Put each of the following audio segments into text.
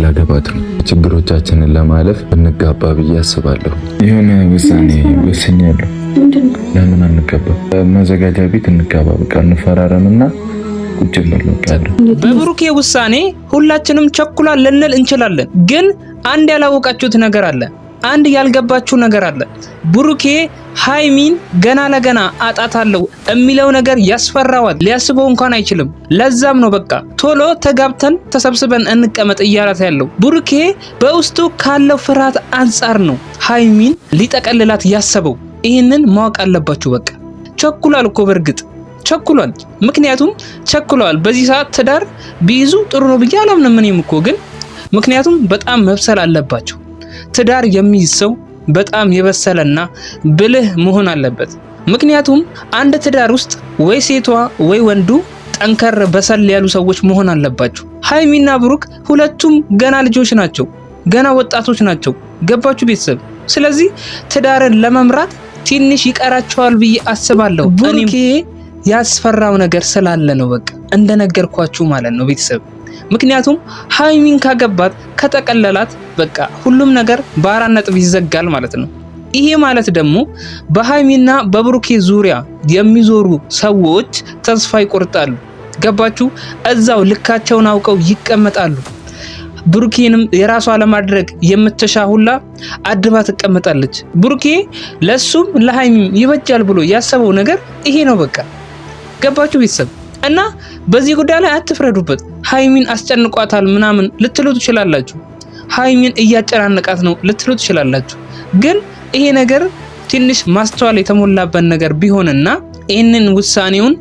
ላገባት ነው። ችግሮቻችንን ለማለፍ እንጋባ ብዬ አስባለሁ። የሆነ ውሳኔ ወስኛለሁ። ለምን አንጋባ? መዘጋጃ ቤት እንጋባ። በቃ እንፈራረምና ቁጭ እንበል። በብሩኬ ውሳኔ ሁላችንም ቸኩላን ልንል እንችላለን። ግን አንድ ያላወቃችሁት ነገር አለ። አንድ ያልገባችሁ ነገር አለ። ብሩኬ ሃይሚን ገና ለገና አጣታለሁ የሚለው ነገር ያስፈራዋል። ሊያስበው እንኳን አይችልም። ለዛም ነው በቃ ቶሎ ተጋብተን ተሰብስበን እንቀመጥ እያላት ያለው። ብሩኬ በውስጡ ካለው ፍርሃት አንጻር ነው ሃይሚን ሊጠቀልላት ያሰበው። ይህንን ማወቅ አለባችሁ። በቃ ቸኩሏል እኮ በእርግጥ ቸኩሏል። ምክንያቱም ቸኩሏል። በዚህ ሰዓት ትዳር ቢይዙ ጥሩ ነው ብዬ አላምንም እኔም እኮ ግን ምክንያቱም በጣም መብሰል አለባቸው። ትዳር የሚይዝ ሰው በጣም የበሰለና ብልህ መሆን አለበት። ምክንያቱም አንድ ትዳር ውስጥ ወይ ሴቷ ወይ ወንዱ ጠንከር በሰል ያሉ ሰዎች መሆን አለባቸው። ሃይሚና ብሩክ ሁለቱም ገና ልጆች ናቸው፣ ገና ወጣቶች ናቸው። ገባችሁ ቤተሰብ? ስለዚህ ትዳርን ለመምራት ትንሽ ይቀራቸዋል ብዬ አስባለሁ። ብሩኬ ያስፈራው ነገር ስላለ ነው በቃ እንደነገርኳችሁ ማለት ነው ቤተሰብ። ምክንያቱም ሃይሚን ካገባት ከተቀለላት በቃ ሁሉም ነገር በአራት ነጥብ ይዘጋል ማለት ነው። ይሄ ማለት ደግሞ በሃይሚና በብሩኬ ዙሪያ የሚዞሩ ሰዎች ተስፋ ይቆርጣሉ። ገባችሁ? እዛው ልካቸውን አውቀው ይቀመጣሉ። ብሩኬንም የራሷ ለማድረግ የምትሻ ሁላ አድባ ትቀመጣለች። ብሩኬ ለሱም ለሃይሚም ይበጃል ብሎ ያሰበው ነገር ይሄ ነው በቃ። ገባችሁ ቤተሰብ? እና በዚህ ጉዳይ ላይ አትፍረዱበት። ሃይሚን አስጨንቋታል ምናምን ልትሉ ትችላላችሁ። ሃይሚን እያጨናነቃት ነው ልትሉ ትችላላችሁ። ግን ይሄ ነገር ትንሽ ማስተዋል የተሞላበት ነገር ቢሆንና ይህንን ውሳኔውን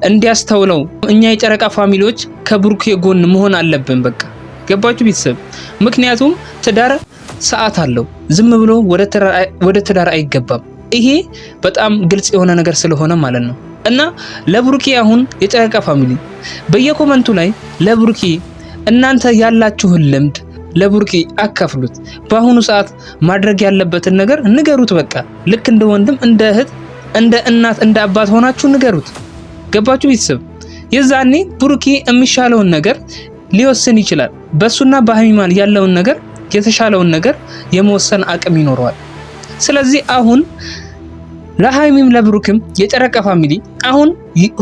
እንዲያስተውለው እኛ የጨረቃ ፋሚሊዎች ከብሩኬ ጎን መሆን አለብን በቃ። ገባችሁ ቤተሰብ? ምክንያቱም ትዳር ሰዓት አለው። ዝም ብሎ ወደ ትዳር አይገባም። ይሄ በጣም ግልጽ የሆነ ነገር ስለሆነ ማለት ነው። እና ለብሩኬ አሁን የጨረቃ ፋሚሊ በየኮመንቱ ላይ ለብሩኬ እናንተ ያላችሁን ልምድ ለብሩኬ አካፍሉት። በአሁኑ ሰዓት ማድረግ ያለበትን ነገር ንገሩት በቃ። ልክ እንደ ወንድም እንደ እህት እንደ እናት እንደ አባት ሆናችሁ ንገሩት። ገባችሁ ቤተሰብ? የዛኔ ብሩኬ የሚሻለውን ነገር ሊወስን ይችላል። በሱና በሃይሚ መሃል ያለውን ነገር የተሻለውን ነገር የመወሰን አቅም ይኖረዋል። ስለዚህ አሁን ለሃይሚም ለብሩክም የጨረቃ ፋሚሊ አሁን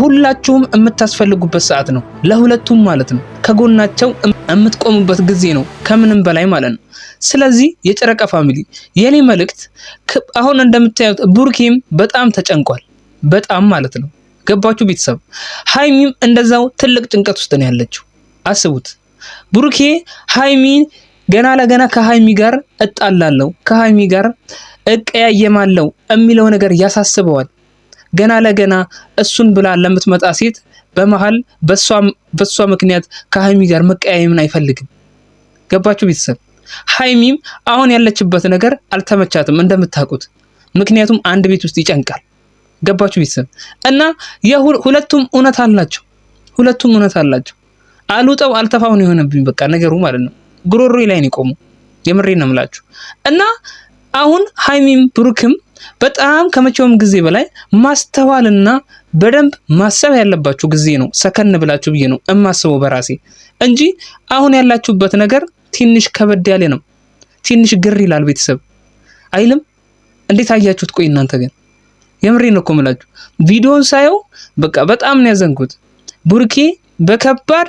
ሁላችሁም የምታስፈልጉበት ሰዓት ነው። ለሁለቱም ማለት ነው። ከጎናቸው የምትቆሙበት ጊዜ ነው ከምንም በላይ ማለት ነው። ስለዚህ የጨረቃ ፋሚሊ የኔ መልእክት አሁን እንደምታዩት ብሩኬም በጣም ተጨንቋል። በጣም ማለት ነው። ገባችሁ ቤተሰብ? ሃይሚም እንደዛው ትልቅ ጭንቀት ውስጥ ነው ያለችው። አስቡት። ብሩኬ ሃይሚን ገና ለገና ከሃይሚ ጋር እጣላለሁ ከሃይሚ ጋር እቀያየማለሁ የሚለው ነገር ያሳስበዋል። ገና ለገና እሱን ብላ ለምትመጣ ሴት በመሃል በሷ ምክንያት ከሃይሚ ጋር መቀያየምን አይፈልግም። ገባችሁ ቤተሰብ? ሃይሚም አሁን ያለችበት ነገር አልተመቻትም እንደምታውቁት። ምክንያቱም አንድ ቤት ውስጥ ይጨንቃል። ገባችሁ ቤተሰብ? እና ሁለቱም እውነት አላቸው። ሁለቱም እውነት አላቸው። አልውጠው አልተፋው ነው የሆነብኝ በቃ ነገሩ ማለት ነው። ጉሮሮዬ ላይ ነው የቆመው። የምሬን ነው የምላችሁ። እና አሁን ሃይሚም ብሩክም በጣም ከመቼውም ጊዜ በላይ ማስተዋልና በደንብ ማሰብ ያለባችሁ ጊዜ ነው። ሰከን ብላችሁ ብዬ ነው እማስበው በራሴ እንጂ አሁን ያላችሁበት ነገር ትንሽ ከበድ ያለ ነው። ትንሽ ግር ይላል ቤተሰብ አይልም? እንዴት አያችሁት? ቆይ እናንተ ግን የምሬን ነው እኮ የምላችሁ። ቪዲዮን ሳየው በቃ በጣም ነው ያዘንኩት። ብሩኬ በከባድ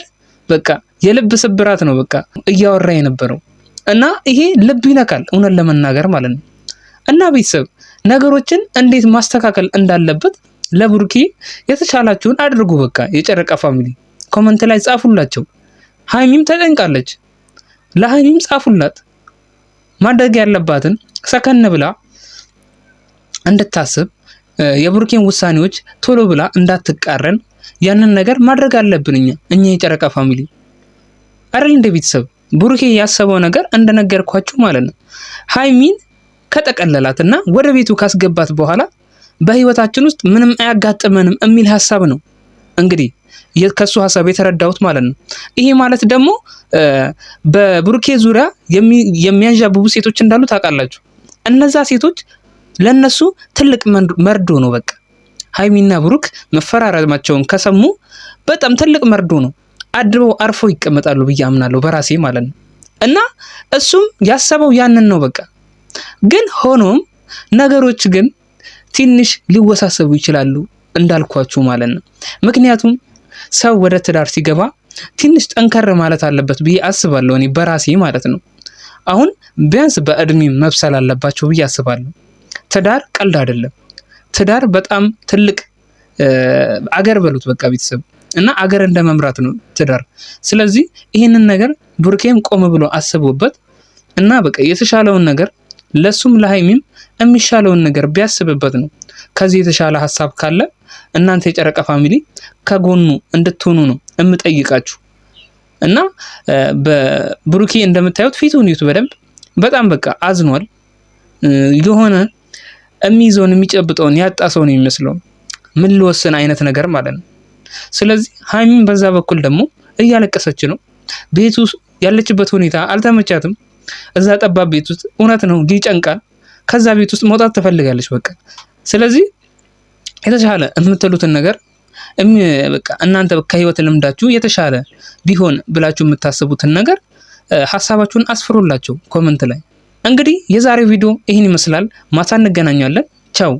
በቃ የልብ ስብራት ነው በቃ እያወራ የነበረው እና ይሄ ልብ ይነካል እውነት ለመናገር ማለት ነው። እና ቤተሰብ ነገሮችን እንዴት ማስተካከል እንዳለበት ለብሩኬ የተቻላችሁን አድርጉ በቃ። የጨረቃ ፋሚሊ ኮሜንት ላይ ጻፉላቸው። ሃይሚም ተጨንቃለች፣ ለሃይሚም ጻፉላት። ማድረግ ያለባትን ሰከን ብላ እንድታስብ የብሩኬን ውሳኔዎች ቶሎ ብላ እንዳትቃረን ያንን ነገር ማድረግ አለብን እኛ የጨረቃ ፋሚሊ አይደል እንደ ቤተሰብ። ብሩኬ ያሰበው ነገር እንደነገርኳችሁ ማለት ነው። ሃይሚን ከጠቀለላትና ወደ ቤቱ ካስገባት በኋላ በህይወታችን ውስጥ ምንም አያጋጥመንም የሚል ሐሳብ ነው እንግዲህ ከሱ ሐሳብ የተረዳሁት ማለት ነው። ይሄ ማለት ደግሞ በብሩኬ ዙሪያ የሚያንዣብቡ ሴቶች እንዳሉ ታውቃላችሁ። እነዛ ሴቶች ለነሱ ትልቅ መርዶ ነው በቃ። ሃይሚና ብሩክ መፈራረማቸውን ከሰሙ በጣም ትልቅ መርዶ ነው። አድበው አርፈው ይቀመጣሉ ብዬ አምናለሁ በራሴ ማለት ነው። እና እሱም ያሰበው ያንን ነው በቃ። ግን ሆኖም ነገሮች ግን ትንሽ ሊወሳሰቡ ይችላሉ እንዳልኳችሁ ማለት ነው። ምክንያቱም ሰው ወደ ትዳር ሲገባ ትንሽ ጠንከር ማለት አለበት ብዬ አስባለሁ እኔ በራሴ ማለት ነው። አሁን ቢያንስ በእድሜ መብሰል አለባቸው ብዬ አስባለሁ። ትዳር ቀልድ አይደለም። ትዳር በጣም ትልቅ አገር በሉት በቃ ቤተሰብ እና አገር እንደመምራት ነው ትዳር። ስለዚህ ይህንን ነገር ብሩኬም ቆም ብሎ አስቦበት እና በቃ የተሻለውን ነገር ለሱም ለሃይሚም የሚሻለውን ነገር ቢያስብበት ነው። ከዚህ የተሻለ ሐሳብ ካለ እናንተ የጨረቃ ፋሚሊ ከጎኑ እንድትሆኑ ነው እምጠይቃችሁ። እና በብሩኬ እንደምታዩት ፊቱን ይዩት በደንብ በጣም በቃ አዝኗል። የሆነ የሚይዘውን የሚጨብጠውን ያጣ ሰው ነው የሚመስለው። ምን ልወስን አይነት ነገር ማለት ነው። ስለዚህ ሃይሚን በዛ በኩል ደግሞ እያለቀሰች ነው። ቤቱ ያለችበት ሁኔታ አልተመቻትም። እዛ ጠባብ ቤት ውስጥ እውነት ነው ይጨንቃል። ከዛ ቤት ውስጥ መውጣት ትፈልጋለች በቃ። ስለዚህ የተሻለ የምትሉትን ነገር በቃ እናንተ ከህይወት ልምዳችሁ የተሻለ ቢሆን ብላችሁ የምታስቡትን ነገር ሐሳባችሁን አስፍሩላቸው ኮሜንት ላይ። እንግዲህ የዛሬው ቪዲዮ ይህን ይመስላል። ማታ እንገናኛለን። ቻው።